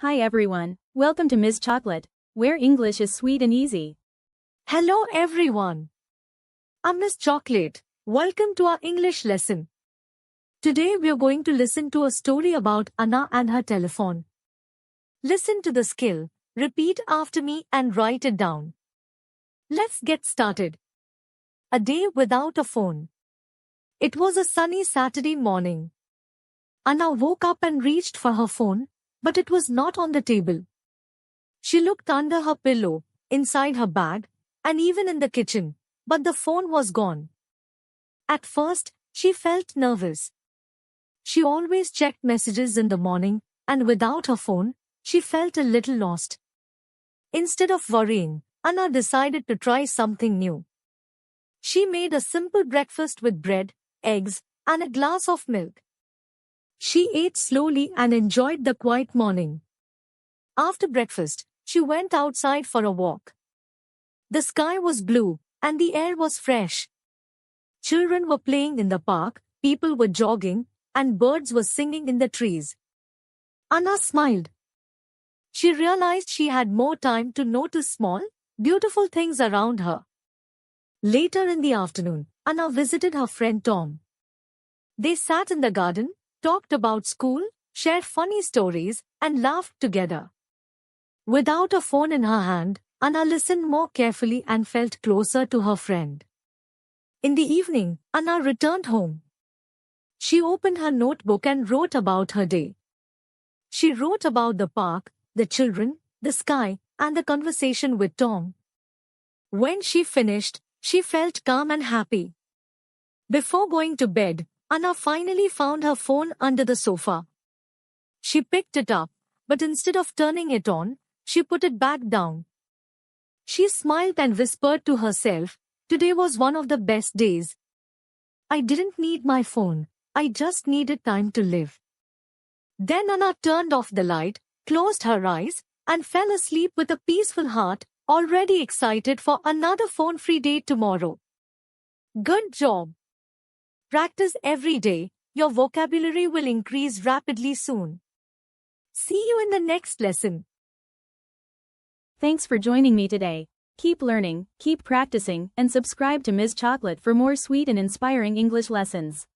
Hi everyone, welcome to Ms. Chocolate, where English is sweet and easy. Hello everyone. I'm Miss Chocolate. Welcome to our English lesson. Today we are going to listen to a story about Anna and her telephone. Listen to the skill, repeat after me and write it down. Let's get started. A day without a phone. It was a sunny Saturday morning. Anna woke up and reached for her phone, but it was not on the table. She looked under her pillow, inside her bag, and even in the kitchen, but the phone was gone. At first, she felt nervous. She always checked messages in the morning, and without her phone, she felt a little lost. Instead of worrying, Anna decided to try something new. She made a simple breakfast with bread, eggs, and a glass of milk. She ate slowly and enjoyed the quiet morning. After breakfast, she went outside for a walk. The sky was blue, and the air was fresh. Children were playing in the park, people were jogging, and birds were singing in the trees. Anna smiled. She realized she had more time to notice small, beautiful things around her. Later in the afternoon, Anna visited her friend Tom. They sat in the garden, talked about school, shared funny stories, and laughed together. Without a phone in her hand, Anna listened more carefully and felt closer to her friend. In the evening, Anna returned home. She opened her notebook and wrote about her day. She wrote about the park, the children, the sky, and the conversation with Tom. When she finished, she felt calm and happy. Before going to bed, Anna finally found her phone under the sofa. She picked it up, but instead of turning it on, she put it back down. She smiled and whispered to herself, "Today was one of the best days. I didn't need my phone, I just needed time to live." Then Anna turned off the light, closed her eyes, and fell asleep with a peaceful heart, already excited for another phone-free day tomorrow. Good job! Practice every day, your vocabulary will increase rapidly soon. See you in the next lesson. Thanks for joining me today. Keep learning, keep practicing, and subscribe to Ms. Chocolate for more sweet and inspiring English lessons.